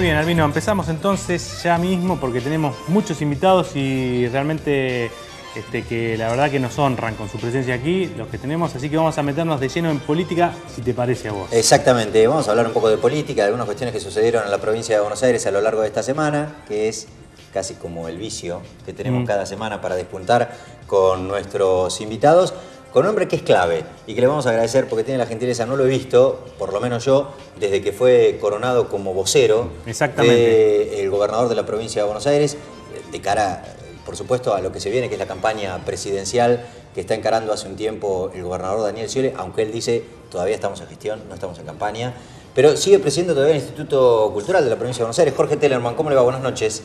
bien, Albino, empezamos entonces ya mismo porque tenemos muchos invitados y realmente que la verdad que nos honran con su presencia aquí, los que tenemos, así que vamos a meternos de lleno en política, si te parece a vos. Exactamente, vamos a hablar un poco de política, de algunas cuestiones que sucedieron en la provincia de Buenos Aires a lo largo de esta semana, que es casi como el vicio que tenemos cada semana para despuntar con nuestros invitados, con un hombre que es clave y que le vamos a agradecer porque tiene la gentileza, no lo he visto, por lo menos yo, desde que fue coronado como vocero del gobernador de la provincia de Buenos Aires, de cara, por supuesto, a lo que se viene, que es la campaña presidencial que está encarando hace un tiempo el gobernador Daniel Scioli, aunque él dice, todavía estamos en gestión, no estamos en campaña, pero sigue presidiendo todavía el Instituto Cultural de la provincia de Buenos Aires. Jorge Tellerman, ¿cómo le va? Buenas noches.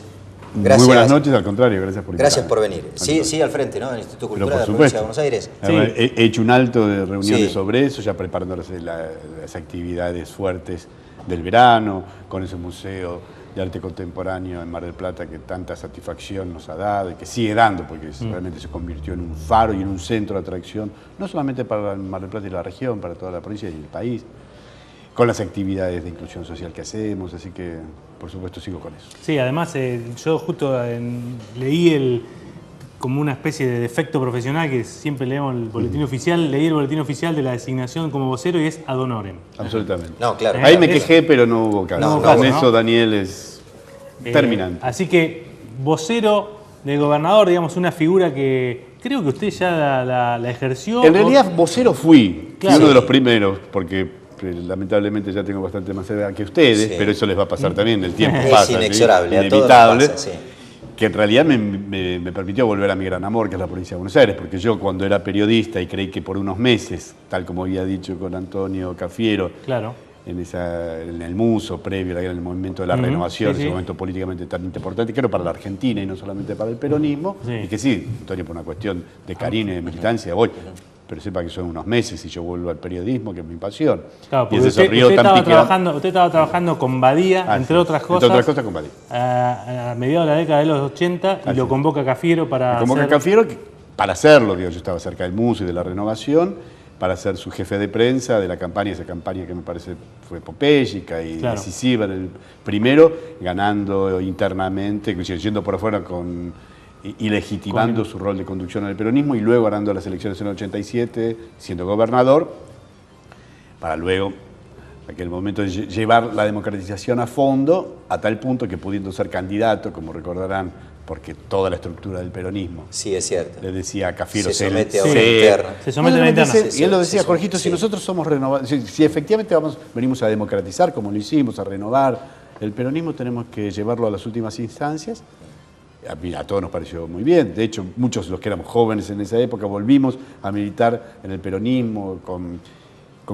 Gracias. Muy buenas noches, al contrario, gracias por invitarme. Gracias por venir. Sí, al frente, ¿no? Del Instituto Cultural de la provincia de Buenos Aires. Sí. He hecho un alto de reuniones sobre eso, ya preparando las actividades fuertes del verano, con ese museo de arte contemporáneo en Mar del Plata que tanta satisfacción nos ha dado y que sigue dando, porque realmente se convirtió en un faro y en un centro de atracción, no solamente para Mar del Plata y la región, para toda la provincia y el país, con las actividades de inclusión social que hacemos, así que por supuesto sigo con eso. Sí, además yo justo leí como una especie de defecto profesional que siempre leemos el boletín oficial, leí el boletín oficial de la designación como vocero y es ad honorem. Absolutamente. No, claro. Ahí me quejé, pero no hubo caso. Con eso Daniel es terminante. Así que vocero del gobernador, digamos, una figura que creo que usted ya la ejerció. En realidad vocero fui uno de los primeros, porque lamentablemente ya tengo bastante más edad que ustedes, pero eso les va a pasar también, el tiempo pasa. Es inexorable, ¿sí? Inevitable, pasa, que en realidad me permitió volver a mi gran amor, que es la provincia de Buenos Aires, porque yo cuando era periodista y creí que por unos meses, tal como había dicho con Antonio Cafiero, en el Muso, previo al movimiento de la renovación, ese momento políticamente tan importante, creo para la Argentina y no solamente para el peronismo, y que sí, Antonio, por una cuestión de cariño y de militancia, voy. Pero sepa que son unos meses y yo vuelvo al periodismo, que es mi pasión. Claro, porque usted estaba trabajando con Badía, entre otras cosas. Entre otras cosas con Badía. A mediados de la década de los 80, y lo convoca Cafiero para Cafiero para hacerlo, yo estaba cerca del Muso y de la renovación, para ser su jefe de prensa de la campaña, esa campaña que me parece fue epopélica y decisiva, el primero, ganando internamente, yendo por afuera y legitimando su rol de conducción al peronismo y luego ganando las elecciones en el 87, siendo gobernador, para luego, en aquel momento, llevar la democratización a fondo, a tal punto que pudiendo ser candidato, como recordarán, porque toda la estructura del peronismo. Sí, es cierto. Le decía a Cafiero. Se somete a una interna. Se somete a una interna. Y él lo decía, Jorgito, si nosotros somos renovados, si efectivamente venimos a democratizar, como lo hicimos, a renovar el peronismo, tenemos que llevarlo a las últimas instancias. A todos nos pareció muy bien. De hecho, muchos de los que éramos jóvenes en esa época volvimos a militar en el peronismo con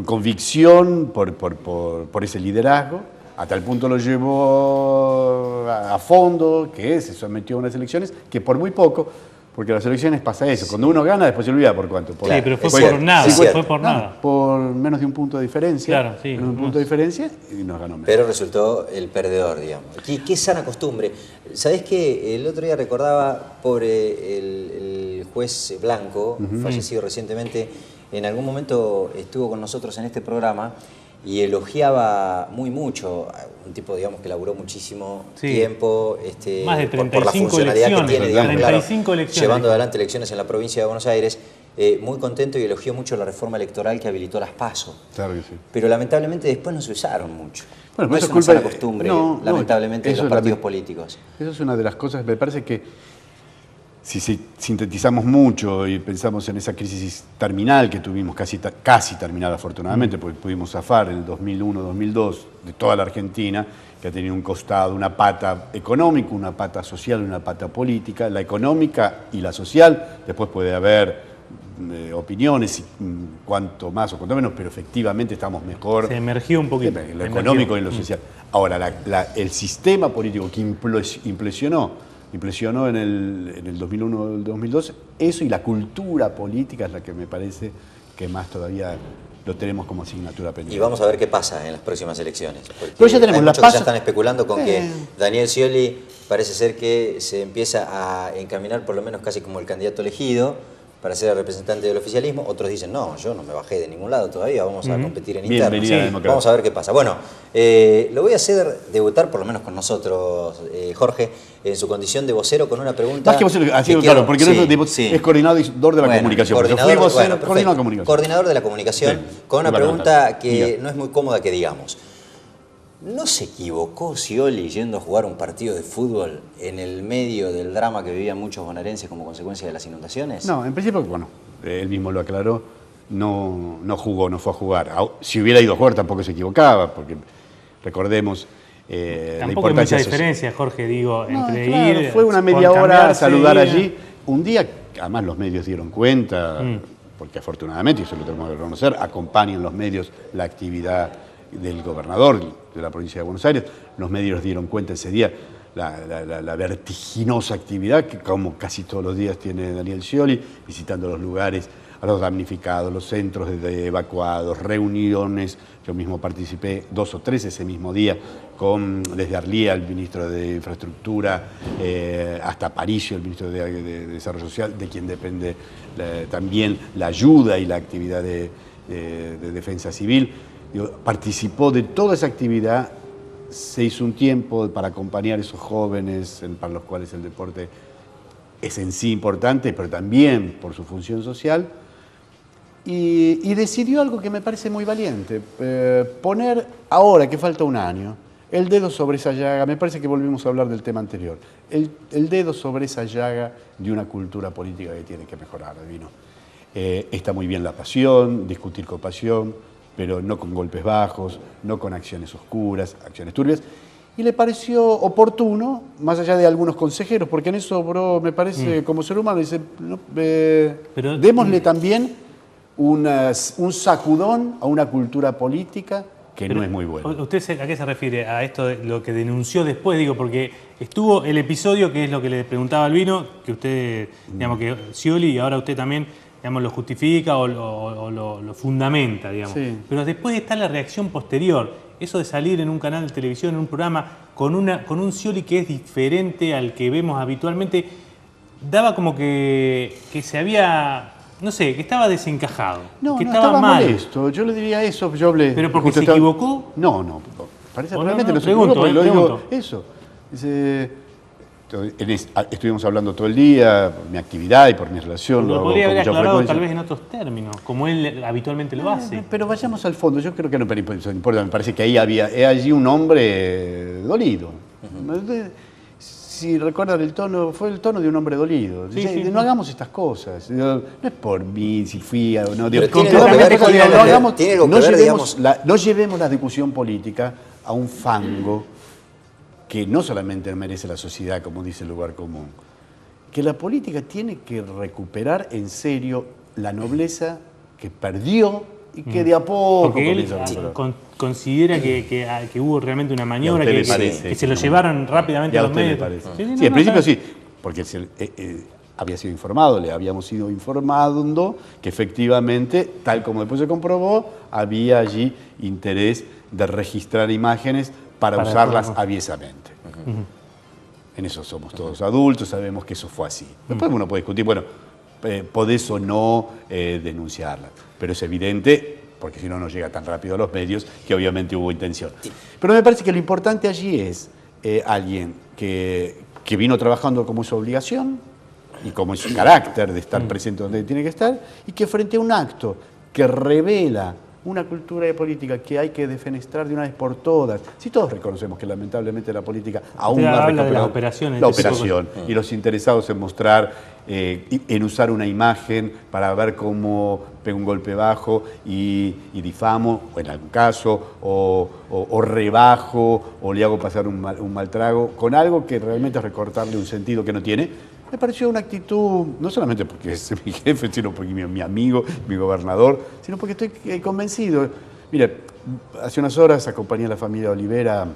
convicción por ese liderazgo. A tal punto lo llevó a fondo, que se sometió a unas elecciones que por muy poco, porque las elecciones pasa eso. Cuando uno gana, después se olvida por cuánto. Sí, pero fue por nada. Fue por nada. Por menos de un punto de diferencia. Claro, sí. Menos de un punto de diferencia y nos ganó menos. Pero resultó el perdedor, digamos. Qué sana costumbre. ¿Sabés qué? El otro día recordaba, pobre el juez Blanco, fallecido recientemente, en algún momento estuvo con nosotros en este programa y elogiaba mucho, un tipo, digamos, que laburó muchísimo tiempo, más de 35 por la funcionalidad que tiene, digamos, 35 elecciones. Llevando adelante elecciones en la provincia de Buenos Aires, muy contento y elogió mucho la reforma electoral que habilitó las PASO. Claro que sí. Pero lamentablemente después no se usaron mucho. Bueno, no es una sana costumbre, lamentablemente, de los partidos políticos. Eso es una de las cosas, me parece que si sintetizamos mucho y pensamos en esa crisis terminal que tuvimos, casi terminal afortunadamente, porque pudimos zafar en el 2001-2002 de toda la Argentina, que ha tenido un costado, una pata económica, una pata social, una pata política. La económica y la social, después puede haber opiniones, cuanto más o cuanto menos, pero efectivamente estamos mejor. Se emergió un poquito. En lo económico y en lo social. Ahora, el sistema político que impresionó en el 2001-2002, eso y la cultura política es la que me parece que más todavía lo tenemos como asignatura pendiente. Y vamos a ver qué pasa en las próximas elecciones. Pero ya tenemos muchos que ya están especulando con que Daniel Scioli parece ser que se empieza a encaminar por lo menos casi como el candidato elegido, para ser representante del oficialismo. Otros dicen, no, yo no me bajé de ningún lado todavía, vamos a competir en interno. Bienvenida a la democracia. Vamos a ver qué pasa. Bueno, lo voy a hacer debutar, por lo menos con nosotros, Jorge, en su condición de vocero, con una pregunta. Más que vocero, así claro, porque no es coordinador de la comunicación. Coordinador de la comunicación, con una pregunta que no es muy cómoda que digamos. ¿No se equivocó Scioli yendo a jugar un partido de fútbol en el medio del drama que vivían muchos bonaerenses como consecuencia de las inundaciones? No, en principio, bueno, él mismo lo aclaró, no jugó, no fue a jugar. Si hubiera ido a jugar tampoco se equivocaba, porque recordemos la importancia. Hay mucha diferencia, Jorge, digo, entre ir... Fue una media hora a saludar allí. Un día, además los medios dieron cuenta, porque afortunadamente, y eso lo tenemos que reconocer, acompañan los medios la actividad del gobernador de la provincia de Buenos Aires. Los medios dieron cuenta ese día la vertiginosa actividad que como casi todos los días tiene Daniel Scioli, visitando los lugares, a los damnificados, los centros de evacuados, reuniones. Yo mismo participé 2 o 3 ese mismo día, desde Arlía, el ministro de Infraestructura, hasta Aparicio, el ministro de Desarrollo Social, de quien depende también la ayuda y la actividad de defensa civil. Participó de toda esa actividad, se hizo un tiempo para acompañar a esos jóvenes para los cuales el deporte es en sí importante, pero también por su función social, y decidió algo que me parece muy valiente, poner ahora que falta un año, el dedo sobre esa llaga. Me parece que volvimos a hablar del tema anterior, el dedo sobre esa llaga de una cultura política que tiene que mejorar, Albino. Está muy bien la pasión, discutir con pasión, pero no con golpes bajos, no con acciones oscuras, acciones turbias. Y le pareció oportuno, más allá de algunos consejeros, porque en eso, me parece, como ser humano, dice, démosle también un sacudón a una cultura política que no es muy buena. ¿Usted a qué se refiere? ¿A esto de lo que denunció después? Digo, porque estuvo el episodio, que es lo que le preguntaba Albino, que usted, digamos, que Scioli, y ahora usted también, digamos, lo justifica o lo fundamenta, digamos. Sí. Pero después está la reacción posterior. Eso de salir en un canal de televisión, en un programa, con un Scioli que es diferente al que vemos habitualmente, daba como que se había, no sé, que estaba desencajado. No, que estaba mal. Molesto. Yo le diría eso. Yo hablé, ¿pero porque se equivocó? No. Parece realmente no se equivocó, lo digo eso. Dice... Estuvimos hablando todo el día, por mi actividad y por mi relación. Lo podría haber aclarado tal vez en otros términos, como él habitualmente lo hace. Pero vayamos al fondo. Yo creo que no importa. Me parece que ahí había allí un hombre dolido. Si recuerdan el tono, fue el tono de un hombre dolido. Sí. No hagamos estas cosas. No es por mí, si fui o no. No llevemos la discusión política a un fango que no solamente merece la sociedad, como dice el lugar común, que la política tiene que recuperar en serio la nobleza que perdió y que de a poco comienza a recuperar. Considera que hubo realmente una maniobra, que se lo llevaron rápidamente a los medios. Sí, en principio sí, porque había sido informado, le habíamos ido informando que efectivamente, tal como después se comprobó, había allí interés de registrar imágenes para usarlas aviesamente. En eso somos todos adultos, sabemos que eso fue así. Después uno puede discutir, bueno, podés o no denunciarla, pero es evidente, porque si no, no llega tan rápido a los medios, que obviamente hubo intención. Pero me parece que lo importante allí es alguien que vino trabajando como su obligación y como es su carácter de estar presente donde tiene que estar, y que frente a un acto que revela una cultura de política que hay que defenestrar de una vez por todas. Si todos reconocemos que lamentablemente la política aún no ha recuperado la operación y los interesados en mostrar, en usar una imagen para ver cómo pego un golpe bajo y difamo, o en algún caso, o rebajo, o le hago pasar un mal trago, con algo que realmente es recortarle un sentido que no tiene. Me pareció una actitud, no solamente porque es mi jefe, sino porque es mi amigo, mi gobernador, sino porque estoy convencido. Mire, hace unas horas acompañé a la familia Olivera,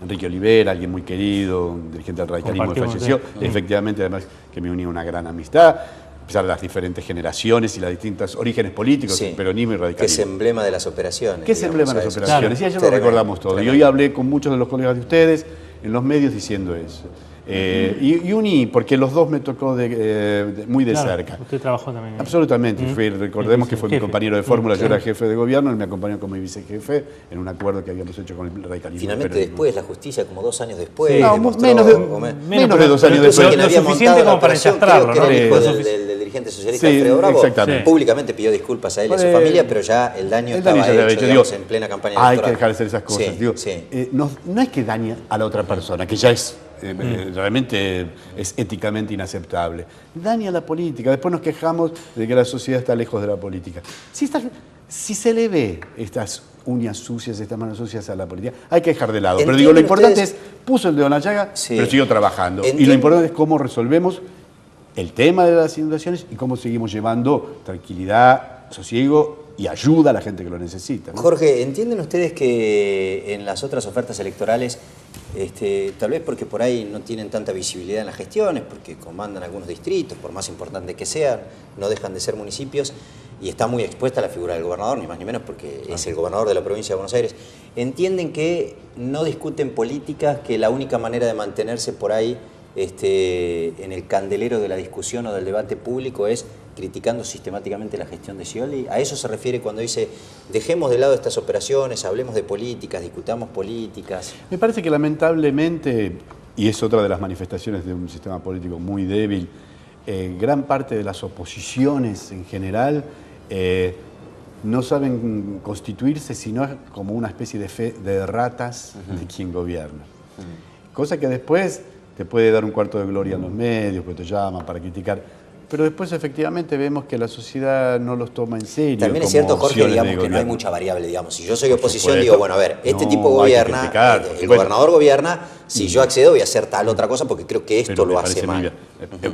Enrique Olivera, alguien muy querido, un dirigente del radicalismo que falleció, efectivamente, además que me unía una gran amistad, a pesar de las diferentes generaciones y los distintos orígenes políticos, el peronismo y el radicalismo. Que es emblema de las operaciones. Que es emblema de las operaciones, y ayer lo recordamos todo. Y hoy hablé con muchos de los colegas de ustedes en los medios diciendo eso. Y uní, porque los dos me tocó muy de cerca. Usted trabajó también. Absolutamente. Recordemos que fue mi compañero de fórmula, yo era jefe de gobierno, él me acompañó como vicejefe en un acuerdo que habíamos hecho con el radicalismo. Finalmente después, la justicia, como 2 años después, no, menos de 2 años después. Lo suficiente como para enchastrarlo, ¿no? El hijo del dirigente socialista Alfredo Bravo, públicamente pidió disculpas a él y a su familia, pero ya el daño estaba hecho, digamos, en plena campaña electoral. Hay que dejar de hacer esas cosas. No es que dañe a la otra persona, que ya es realmente es éticamente inaceptable. Daña a la política. Después nos quejamos de que la sociedad está lejos de la política. Si se le ve estas uñas sucias, estas manos sucias a la política, hay que dejar de lado. Pero digo, lo importante es, puso el dedo en la llaga, pero siguió trabajando. Y lo importante es cómo resolvemos el tema de las inundaciones y cómo seguimos llevando tranquilidad, sosiego y ayuda a la gente que lo necesita, ¿no? Jorge, ¿entienden ustedes que en las otras ofertas electorales, tal vez porque por ahí no tienen tanta visibilidad en las gestiones, porque comandan algunos distritos, por más importantes que sean, no dejan de ser municipios, y está muy expuesta la figura del gobernador, ni más ni menos porque es el gobernador de la provincia de Buenos Aires, entienden que no discuten políticas, que la única manera de mantenerse por ahí en el candelero de la discusión o del debate público es criticando sistemáticamente la gestión de Scioli? ¿A eso se refiere cuando dice, dejemos de lado estas operaciones, hablemos de políticas, discutamos políticas? Me parece que lamentablemente, y es otra de las manifestaciones de un sistema político muy débil, gran parte de las oposiciones en general no saben constituirse sino como una especie de fe de ratas de quien gobierna. Cosa que después te puede dar un cuarto de gloria en los medios, que te llaman para criticar, pero después efectivamente vemos que la sociedad no los toma en serio. También es cierto, Jorge, digamos que no hay mucha variable, digamos. Si yo soy oposición, digo, bueno, a ver, este tipo gobierna, el gobernador gobierna, si yo accedo voy a hacer tal otra cosa porque creo que esto lo hace mal.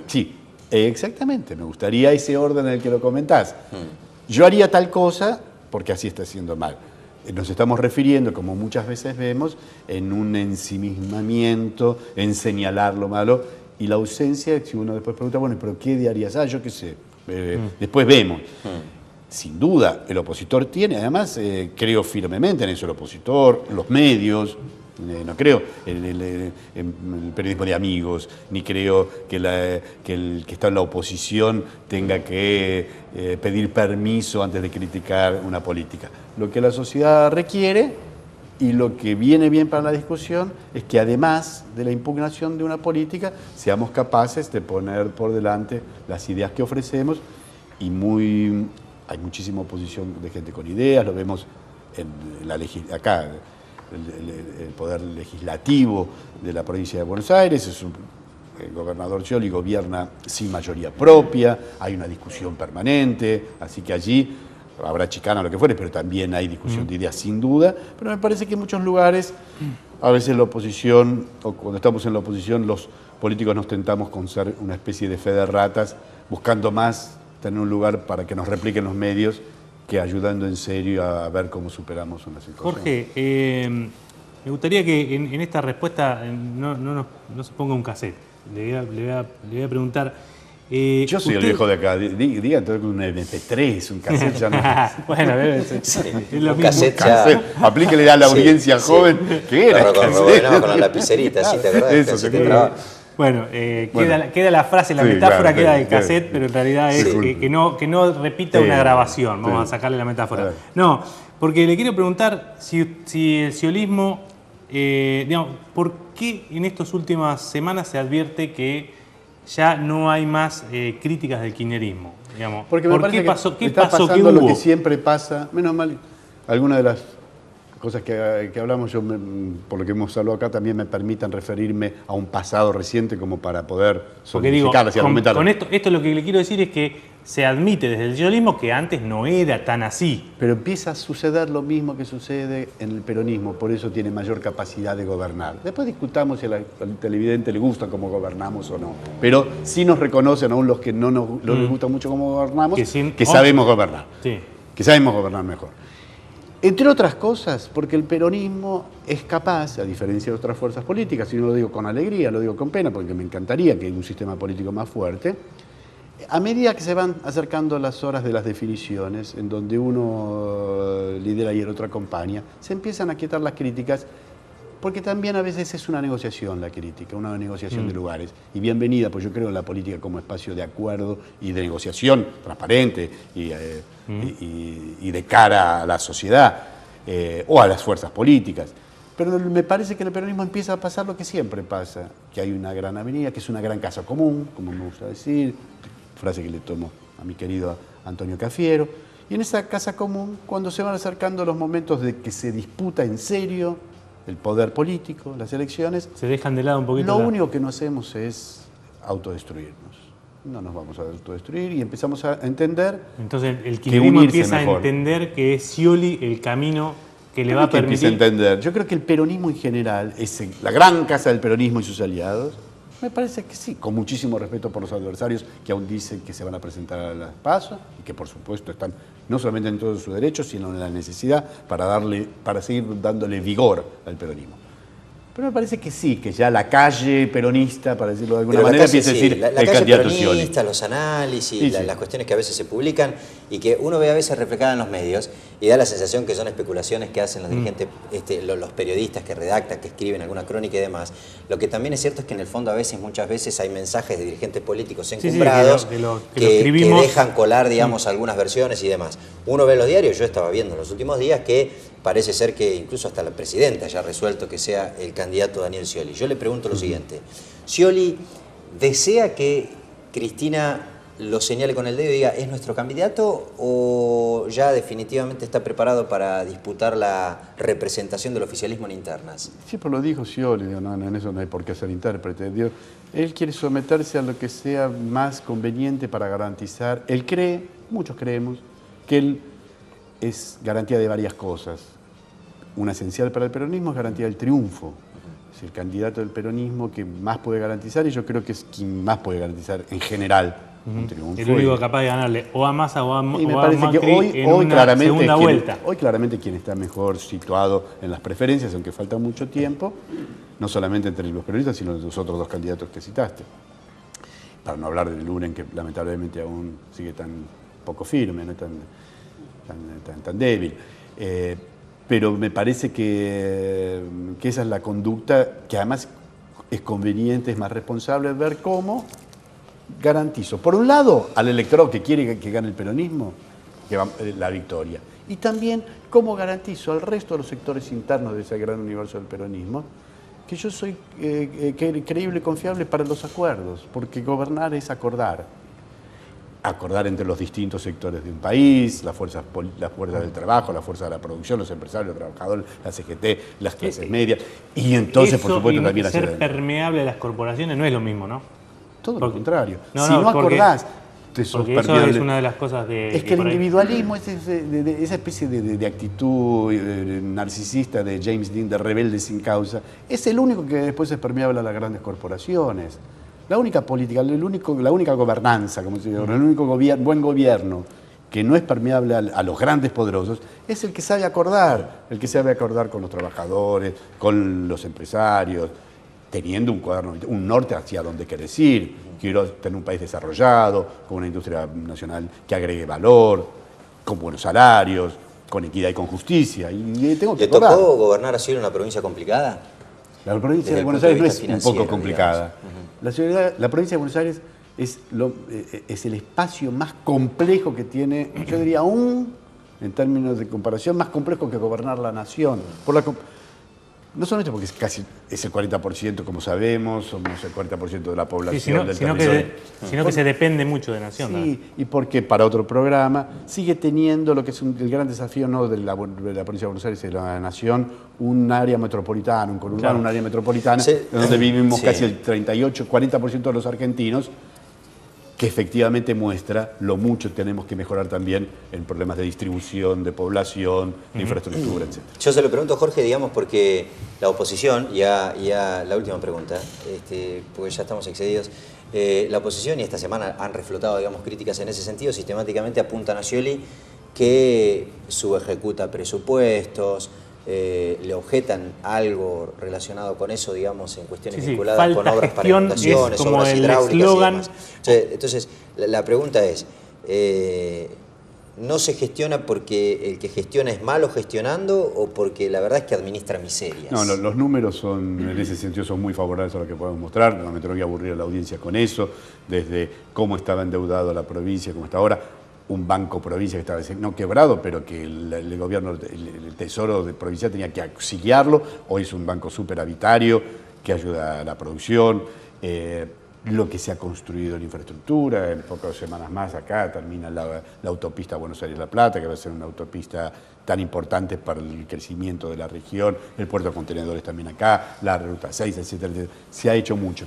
Sí, exactamente, me gustaría ese orden en el que lo comentás. Yo haría tal cosa porque así está haciendo mal. Nos estamos refiriendo, como muchas veces vemos, en un ensimismamiento, en señalar lo malo y la ausencia, si uno después pregunta, bueno, ¿pero qué harías? Yo qué sé, después vemos. Sin duda, el opositor tiene, además, creo firmemente en eso, el opositor, los medios, no creo en el periodismo de amigos, ni creo que el que está en la oposición tenga que pedir permiso antes de criticar una política. Lo que la sociedad requiere y lo que viene bien para la discusión es que además de la impugnación de una política, seamos capaces de poner por delante las ideas que ofrecemos y hay muchísima oposición de gente con ideas, lo vemos acá. El poder legislativo de la provincia de Buenos Aires, el gobernador Scioli gobierna sin mayoría propia, hay una discusión permanente, así que allí habrá chicana o lo que fuere, pero también hay discusión de ideas sin duda, pero me parece que en muchos lugares, a veces la oposición, o cuando estamos en la oposición, los políticos nos tentamos con ser una especie de fe de ratas, buscando más tener un lugar para que nos repliquen los medios, que ayudando en serio a ver cómo superamos una situación. Jorge, me gustaría que en esta respuesta no se ponga un cassette. Le voy a preguntar... yo soy el viejo de acá, diga entonces un MP3, un cassette ya no... Bueno, debe ser. Sí, es lo un mismo. cassette. Aplíquele a la audiencia joven, ¿qué era? Con la lapicerita, ¿sí te acordás? Eso, bueno, queda la frase, la metáfora queda del cassette, pero en realidad es que no repita una grabación. Vamos a sacarle la metáfora. No, porque le quiero preguntar si el sciolismo, digamos, ¿por qué en estas últimas semanas se advierte que ya no hay más críticas del kirchnerismo? Digamos, porque me parece que está pasando lo que siempre pasa, menos mal, algunas de las cosas que hablamos, por lo que hemos hablado acá, también me permitan referirme a un pasado reciente como para poder solidificarlas y argumentarlas. Con esto lo que le quiero decir es que se admite desde el sciolismo que antes no era tan así. Pero empieza a suceder lo mismo que sucede en el peronismo, por eso tiene mayor capacidad de gobernar. Después discutamos si al televidente le gusta cómo gobernamos o no. Pero sí nos reconocen, aún los que no les gusta mucho cómo gobernamos, que sabemos gobernar. Sí. Que sabemos gobernar mejor. Entre otras cosas, porque el peronismo es capaz, a diferencia de otras fuerzas políticas, y no lo digo con alegría, lo digo con pena, porque me encantaría que haya un sistema político más fuerte, a medida que se van acercando las horas de las definiciones, en donde uno lidera y el otro acompaña, se empiezan a quietar las críticas porque también a veces es una negociación la crítica, una negociación de lugares. Y bienvenida, pues yo creo en la política como espacio de acuerdo y de negociación transparente y de cara a la sociedad o a las fuerzas políticas. Pero me parece que en el peronismo empieza a pasar lo que siempre pasa, que hay una gran avenida, que es una gran casa común, como me gusta decir, frase que le tomo a mi querido Antonio Cafiero. Y en esa casa común, cuando se van acercando los momentos de que se disputa en serio el poder político, las elecciones, se dejan de lado un poquito. Lo único que no hacemos es autodestruirnos. No nos vamos a autodestruir y empezamos a entender. Entonces el kirchnerismo empieza a entender que es Scioli el camino que le va a permitir. Empieza a entender. Yo creo que el peronismo en general, la gran casa del peronismo y sus aliados, me parece que sí, con muchísimo respeto por los adversarios que aún dicen que se van a presentar a las PASO y que por supuesto están no solamente en todos sus derechos, sino en la necesidad para seguir dándole vigor al peronismo. Pero me parece que sí, que ya la calle peronista, para decirlo de alguna manera, empieza a decir la el calle candidato peronista, los análisis, las cuestiones que a veces se publican y que uno ve a veces reflejadas en los medios y da la sensación que son especulaciones que hacen los dirigentes, los periodistas que redactan, que escriben alguna crónica y demás. Lo que también es cierto es que en el fondo muchas veces hay mensajes de dirigentes políticos encumbrados que dejan colar, digamos, algunas versiones y demás. Uno ve los diarios, yo estaba viendo en los últimos días que parece ser que incluso hasta la presidenta ya ha resuelto que sea el candidato Daniel Scioli. Yo le pregunto lo siguiente, ¿Scioli desea que Cristina lo señale con el dedo y diga ¿es nuestro candidato o ya definitivamente está preparado para disputar la representación del oficialismo en internas? Siempre lo dijo Scioli, en eso no hay por qué ser intérprete. Él quiere someterse a lo que sea más conveniente para garantizar, él cree, muchos creemos, que él es garantía de varias cosas. Una esencial para el peronismo es garantía del triunfo. Es el candidato del peronismo que más puede garantizar y yo creo que es quien más puede garantizar en general un triunfo. El único capaz de ganarle o a Massa o a Macri en una segunda vuelta. Hoy claramente quien está mejor situado en las preferencias, aunque falta mucho tiempo, no solamente entre los peronistas, sino los otros dos candidatos que citaste. Para no hablar de Luren, que lamentablemente aún sigue tan poco firme, ¿no? tan débil. Pero me parece que esa es la conducta que además es conveniente, es más responsable ver cómo garantizo, por un lado, al electorado que quiere que gane el peronismo, la victoria, y también cómo garantizo al resto de los sectores internos de ese gran universo del peronismo que yo soy creíble y confiable para los acuerdos, porque gobernar es acordar entre los distintos sectores de un país, las fuerzas del trabajo, la fuerza de la producción, los empresarios, los trabajadores, la CGT, las clases medias, y entonces, por supuesto, también hacer ser permeable a las corporaciones no es lo mismo, ¿no? Todo lo contrario. Si no acordás, te sos permeable. Eso es una de las cosas de... Es que el individualismo, esa especie de actitud narcisista de James Dean, de rebelde sin causa, es el único que después es permeable a las grandes corporaciones. La única política, la única gobernanza, como se dice, el único buen gobierno que no es permeable a los grandes poderosos, es el que sabe acordar con los trabajadores, con los empresarios, teniendo un norte hacia donde querés ir. Quiero tener un país desarrollado, con una industria nacional que agregue valor, con buenos salarios, con equidad y con justicia. Y tengo que acordar. ¿Le tocó gobernar así en una provincia complicada? La provincia de Buenos Aires no es un poco complicada. La provincia de Buenos Aires es el espacio más complejo que tiene, yo diría aún, en términos de comparación, más complejo que gobernar la nación. No solamente porque es el 40%, como sabemos, somos el 40% de la población del territorio. Sino que se depende mucho de Nación. Sí, y porque para otro programa sigue teniendo lo que es el gran desafío no de la provincia de Buenos Aires y de la Nación, un área metropolitana, un conurbano, claro. Un área metropolitana, donde vivimos casi el 40% de los argentinos, que efectivamente muestra lo mucho tenemos que mejorar también en problemas de distribución, de población, de infraestructura, etc. Yo se lo pregunto, Jorge, digamos, porque la oposición, ya la última pregunta, porque ya estamos excedidos, la oposición y esta semana han reflotado, digamos, críticas en ese sentido, sistemáticamente apuntan a Scioli que subejecuta presupuestos, le objetan algo relacionado con eso, digamos, en cuestiones vinculadas con obras para inundaciones, obras hidráulicas y demás. Entonces, la pregunta es, no se gestiona porque el que gestiona es malo gestionando o porque la verdad es que administra miserias? No, los números son, en ese sentido, son muy favorables a lo que podemos mostrar. No me tengo que aburrir a la audiencia con eso, desde cómo estaba endeudado la provincia, cómo está ahora. Un banco provincia que estaba no quebrado, pero que el gobierno, el tesoro de provincia tenía que auxiliarlo. Hoy es un banco superavitario que ayuda a la producción. Lo que se ha construido en infraestructura, en pocas semanas más acá termina la autopista Buenos Aires-La Plata, que va a ser una autopista tan importante para el crecimiento de la región, el puerto de contenedores también acá, la ruta 6, etcétera, etcétera. Se ha hecho mucho.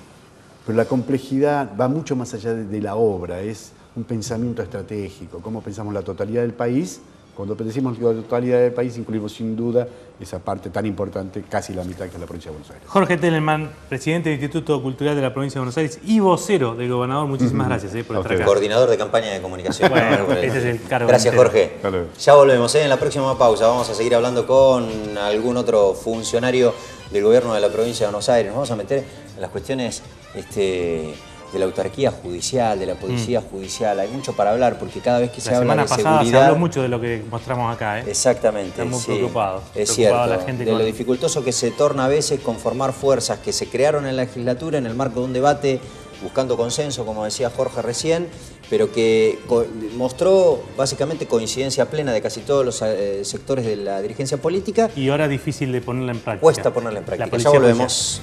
Pero la complejidad va mucho más allá de la obra, es un pensamiento estratégico, cómo pensamos la totalidad del país. Cuando decimos la totalidad del país, incluimos sin duda esa parte tan importante, casi la mitad, que es la provincia de Buenos Aires. Jorge Telemann, presidente del Instituto Cultural de la provincia de Buenos Aires y vocero del gobernador, muchísimas gracias por estar acá. Coordinador de campaña de comunicación. Bueno, ese es el cargo. Gracias, Jorge. Claro. Ya volvemos, en la próxima pausa vamos a seguir hablando con algún otro funcionario del gobierno de la provincia de Buenos Aires. Nos vamos a meter en las cuestiones de la autarquía judicial, de la policía judicial. Hay mucho para hablar porque cada vez que se habla de seguridad... La semana pasada se habló mucho de lo que mostramos acá. Exactamente. Estamos preocupados. Es cierto. De lo dificultoso que se torna a veces conformar fuerzas que se crearon en la legislatura en el marco de un debate buscando consenso, como decía Jorge recién, pero que mostró básicamente coincidencia plena de casi todos los sectores de la dirigencia política. Y ahora difícil de ponerla en práctica. Cuesta ponerla en práctica. Ya volvemos.